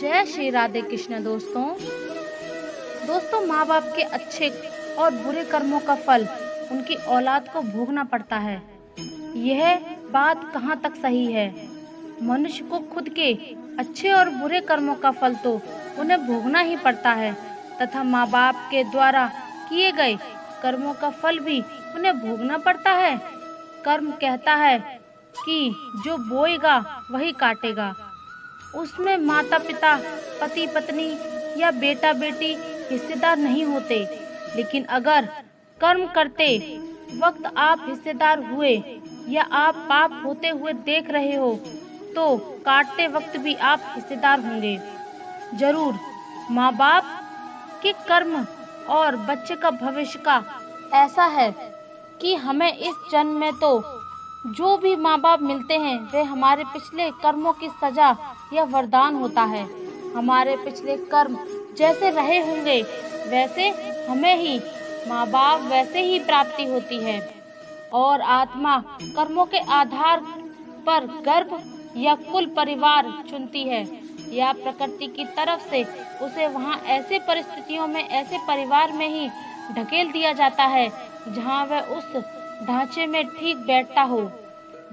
जय श्री राधे कृष्ण। दोस्तों माँ बाप के अच्छे और बुरे कर्मों का फल उनकी औलाद को भोगना पड़ता है। यह बात कहाँ तक सही है? मनुष्य को खुद के अच्छे और बुरे कर्मों का फल तो उन्हें भोगना ही पड़ता है तथा माँ बाप के द्वारा किए गए कर्मों का फल भी उन्हें भोगना पड़ता है। कर्म कहता है कि जो बोएगा वही काटेगा। उसमें माता पिता, पति पत्नी या बेटा बेटी हिस्सेदार नहीं होते, लेकिन अगर कर्म करते वक्त आप हिस्सेदार हुए या आप पाप होते हुए देख रहे हो तो काटते वक्त भी आप हिस्सेदार होंगे जरूर। माँ बाप के कर्म और बच्चे का भविष्य का ऐसा है कि हमें इस जन्म में तो जो भी माँ बाप मिलते हैं वे हमारे पिछले कर्मों की सजा या वरदान होता है। हमारे पिछले कर्म जैसे रहे होंगे वैसे हमें ही माँ बाप वैसे ही प्राप्ति होती है और आत्मा कर्मों के आधार पर गर्भ या कुल परिवार चुनती है या प्रकृति की तरफ से उसे वहाँ ऐसे परिस्थितियों में ऐसे परिवार में ही ढकेल दिया जाता है जहाँ वह उस ढांचे में ठीक बैठता हो।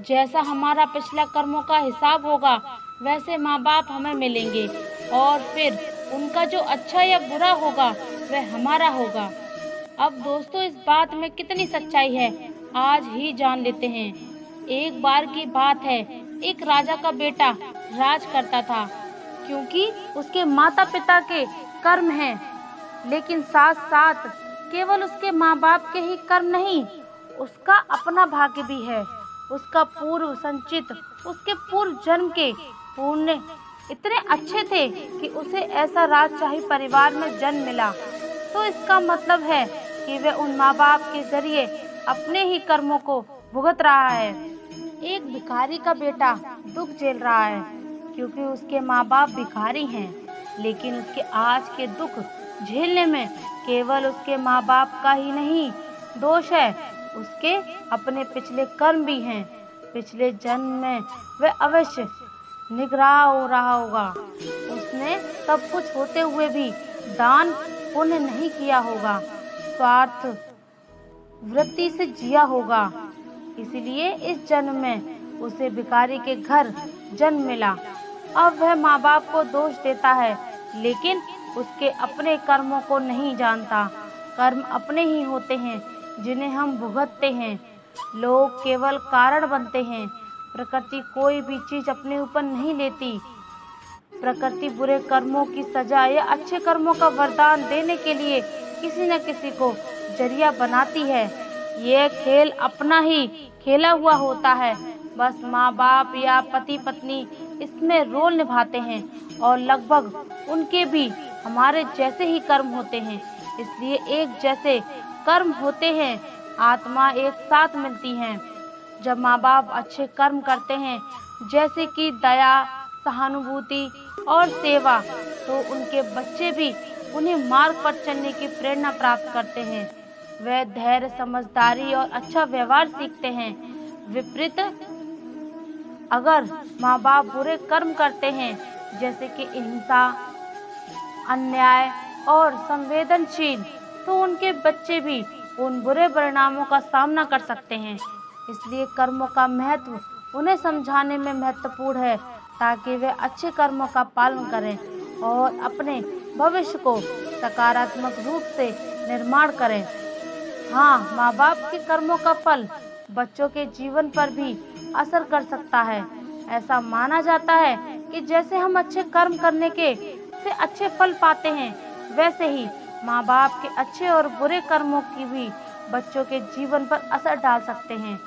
जैसा हमारा पिछला कर्मों का हिसाब होगा वैसे माँ बाप हमें मिलेंगे और फिर उनका जो अच्छा या बुरा होगा वह हमारा होगा। अब दोस्तों इस बात में कितनी सच्चाई है आज ही जान लेते हैं। एक बार की बात है, एक राजा का बेटा राज करता था। क्योंकि उसके माता पिता के कर्म हैं, लेकिन साथ साथ केवल उसके माँ बाप के ही कर्म नहीं, उसका अपना भाग्य भी है। उसका पूर्व संचित उसके पूर्व जन्म के पुण्य इतने अच्छे थे कि उसे ऐसा राजशाही परिवार में जन्म मिला। तो इसका मतलब है कि वह उन माँ बाप के जरिए अपने ही कर्मों को भुगत रहा है। एक भिखारी का बेटा दुख झेल रहा है क्योंकि उसके माँ बाप भिखारी हैं, लेकिन उसके आज के दुख झेलने में केवल उसके माँ बाप का ही नहीं दोष है, उसके अपने पिछले कर्म भी हैं। पिछले जन्म में वह अवश्य निग्रह हो रहा होगा। उसने सब कुछ होते हुए भी दान पुण्य नहीं किया होगा, स्वार्थ वृत्ति से जिया होगा। इसलिए इस जन्म में उसे भिखारी के घर जन्म मिला। अब वह माँ बाप को दोष देता है, लेकिन उसके अपने कर्मों को नहीं जानता। कर्म अपने ही होते हैं जिन्हें हम भुगतते हैं। लोग केवल कारण बनते हैं। प्रकृति कोई भी चीज अपने ऊपर नहीं लेती। प्रकृति बुरे कर्मों की सजा या अच्छे कर्मों का वरदान देने के लिए किसी न किसी को जरिया बनाती है। ये खेल अपना ही खेला हुआ होता है। बस माँ बाप या पति पत्नी इसमें रोल निभाते हैं और लगभग उनके भी हमारे जैसे ही कर्म होते हैं, इसलिए एक जैसे कर्म होते हैं, आत्मा एक साथ मिलती हैं। जब माँ बाप अच्छे कर्म करते हैं जैसे कि दया, सहानुभूति और सेवा, तो उनके बच्चे भी उन्हें मार्ग पर चलने की प्रेरणा प्राप्त करते हैं। वे धैर्य, समझदारी और अच्छा व्यवहार सीखते हैं। विपरीत अगर माँ बाप बुरे कर्म करते हैं जैसे कि हिंसा, अन्याय और संवेदनशील, तो उनके बच्चे भी उन बुरे परिणामों का सामना कर सकते हैं। इसलिए कर्मों का महत्व उन्हें समझाने में महत्वपूर्ण है ताकि वे अच्छे कर्मों का पालन करें और अपने भविष्य को सकारात्मक रूप से निर्माण करें। हाँ, माँ बाप के कर्मों का फल बच्चों के जीवन पर भी असर कर सकता है। ऐसा माना जाता है कि जैसे हम अच्छे कर्म करने के से अच्छे फल पाते हैं, वैसे ही माँ बाप के अच्छे और बुरे कर्मों की भी बच्चों के जीवन पर असर डाल सकते हैं।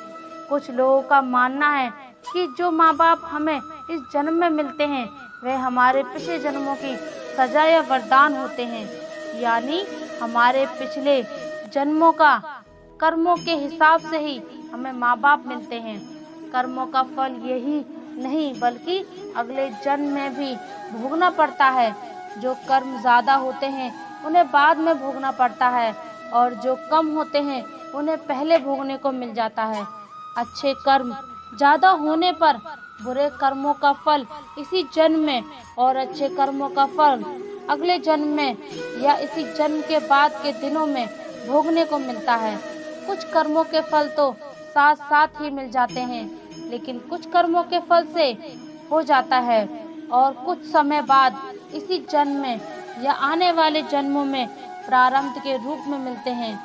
कुछ लोगों का मानना है कि जो माँ बाप हमें इस जन्म में मिलते हैं वे हमारे पिछले जन्मों की सजा या वरदान होते हैं, यानी हमारे पिछले जन्मों का कर्मों के हिसाब से ही हमें माँ बाप मिलते हैं। कर्मों का फल यही नहीं बल्कि अगले जन्म में भी भोगना पड़ता है। जो कर्म ज़्यादा होते हैं उन्हें बाद में भोगना पड़ता है और जो कम होते हैं उन्हें पहले भोगने को मिल जाता है। अच्छे कर्म ज़्यादा होने पर बुरे कर्मों का फल इसी जन्म में और अच्छे कर्मों का फल अगले जन्म में या इसी जन्म के बाद के दिनों में भोगने को मिलता है। कुछ कर्मों के फल तो साथ साथ ही मिल जाते हैं, लेकिन कुछ कर्मों के फल से हो जाता है और कुछ समय बाद इसी जन्म में या आने वाले जन्मों में प्रारब्ध के रूप में मिलते हैं।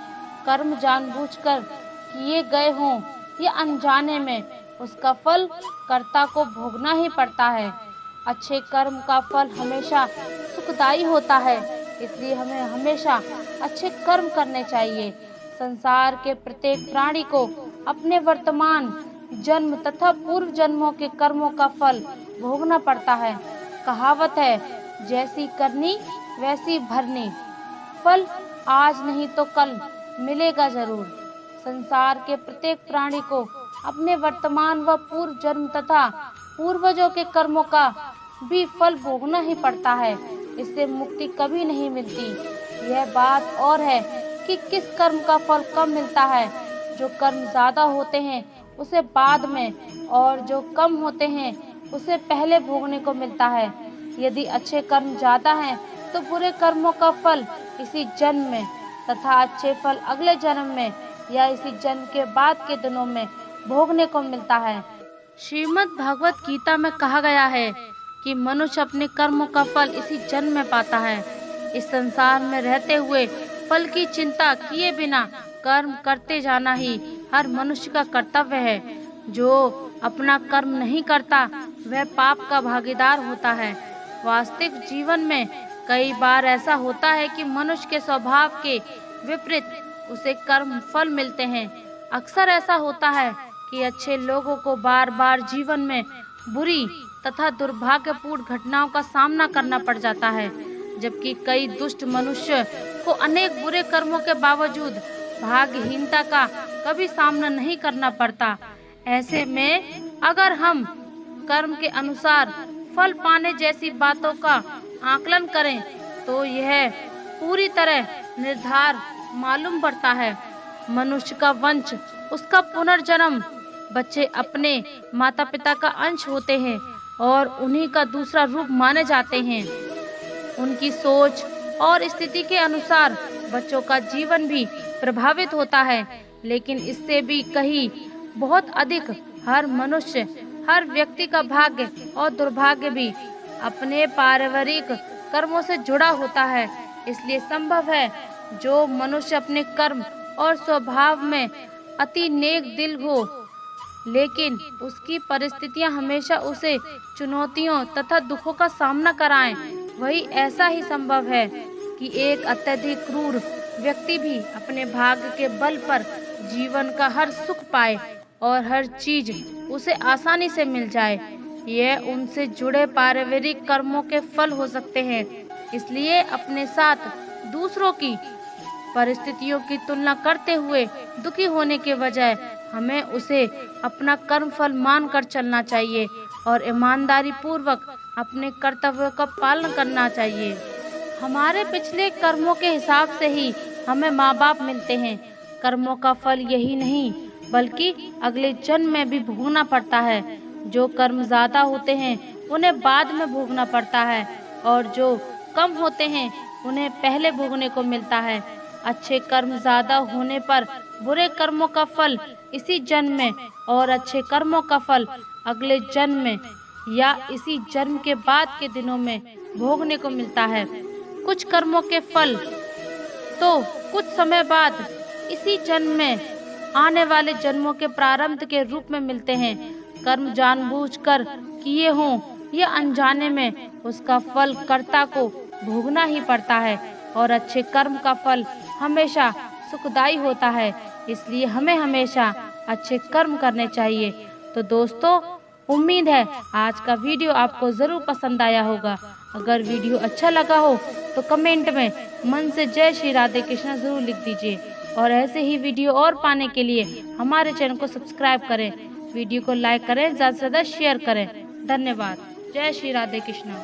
कर्म जानबूझकर किए गए हों या अनजाने में, उसका फल कर्ता को भोगना ही पड़ता है। अच्छे कर्म का फल हमेशा सुखदायी होता है, इसलिए हमें हमेशा अच्छे कर्म करने चाहिए। संसार के प्रत्येक प्राणी को अपने वर्तमान जन्म तथा पूर्व जन्मों के कर्मों का फल भोगना पड़ता है। कहावत है, जैसी करनी वैसी भरनी। फल आज नहीं तो कल मिलेगा जरूर। संसार के प्रत्येक प्राणी को अपने वर्तमान व पूर्व जन्म तथा पूर्वजों के कर्मों का भी फल भोगना ही पड़ता है, इससे मुक्ति कभी नहीं मिलती। यह बात और है कि किस कर्म का फल कम मिलता है। जो कर्म ज्यादा होते हैं उसे बाद में और जो कम होते हैं उसे पहले भोगने को मिलता है। यदि अच्छे कर्म ज्यादा हैं तो बुरे कर्मों का फल इसी जन्म में तथा अच्छे फल अगले जन्म में या इसी जन्म के बाद के दिनों में भोगने को मिलता है। श्रीमद् भागवत गीता में कहा गया है कि मनुष्य अपने कर्मों का फल इसी जन्म में पाता है। इस संसार में रहते हुए फल की चिंता किए बिना कर्म करते जाना ही हर मनुष्य का कर्तव्य है। जो अपना कर्म नहीं करता वह पाप का भागीदार होता है। वास्तविक जीवन में कई बार ऐसा होता है कि मनुष्य के स्वभाव के विपरीत उसे कर्म फल मिलते हैं। अक्सर ऐसा होता है कि अच्छे लोगों को बार बार जीवन में बुरी तथा दुर्भाग्यपूर्ण घटनाओं का सामना करना पड़ जाता है, जबकि कई दुष्ट मनुष्य को अनेक बुरे कर्मों के बावजूद भाग्यहीनता का कभी सामना नहीं करना पड़ता। ऐसे में अगर हम कर्म के अनुसार फल पाने जैसी बातों का आकलन करें तो यह पूरी तरह निर्धार मालूम पड़ता है। मनुष्य का वंश, उसका पुनर्जन्म, बच्चे अपने माता पिता का अंश होते हैं और उन्हीं का दूसरा रूप माने जाते हैं। उनकी सोच और स्थिति के अनुसार बच्चों का जीवन भी प्रभावित होता है, लेकिन इससे भी कहीं बहुत अधिक हर मनुष्य, हर व्यक्ति का भाग्य और दुर्भाग्य भी अपने पारिवारिक कर्मों से जुड़ा होता है। इसलिए संभव है जो मनुष्य अपने कर्म और स्वभाव में अति नेक दिल हो, लेकिन उसकी परिस्थितियां हमेशा उसे चुनौतियों तथा दुखों का सामना कराएं, वही ऐसा ही संभव है कि एक अत्यधिक क्रूर व्यक्ति भी अपने भाग्य के बल पर जीवन का हर सुख पाए और हर चीज उसे आसानी से मिल जाए। यह उनसे जुड़े पारिवारिक कर्मों के फल हो सकते हैं। इसलिए अपने साथ दूसरों की परिस्थितियों की तुलना करते हुए दुखी होने के बजाय हमें उसे अपना कर्म फल मान कर चलना चाहिए और ईमानदारी पूर्वक अपने कर्तव्यों का पालन करना चाहिए। हमारे पिछले कर्मों के हिसाब से ही हमें माँ बाप मिलते हैं। कर्मों का फल यही नहीं बल्कि अगले जन्म में भी भोगना पड़ता है। जो कर्म ज्यादा होते हैं उन्हें बाद में भोगना पड़ता है और जो कम होते हैं उन्हें पहले भोगने को मिलता है। अच्छे कर्म ज्यादा होने पर बुरे कर्मों का फल इसी जन्म में और अच्छे कर्मों का फल अगले जन्म में या इसी जन्म के बाद के दिनों में भोगने को मिलता है। कुछ कर्मों के फल तो कुछ समय बाद इसी जन्म में आने वाले जन्मों के प्रारंभ के रूप में मिलते हैं। कर्म जानबूझकर किए हों या अनजाने में, उसका फल कर्ता को भोगना ही पड़ता है और अच्छे कर्म का फल हमेशा सुखदायी होता है। इसलिए हमें हमेशा अच्छे कर्म करने चाहिए। तो दोस्तों, उम्मीद है आज का वीडियो आपको जरूर पसंद आया होगा। अगर वीडियो अच्छा लगा हो तो कमेंट में मन से जय श्री राधे कृष्णा जरूर लिख दीजिए और ऐसे ही वीडियो और पाने के लिए हमारे चैनल को सब्सक्राइब करें, वीडियो को लाइक करें, ज़्यादा से ज़्यादा शेयर करें। धन्यवाद। जय श्री राधे कृष्णा।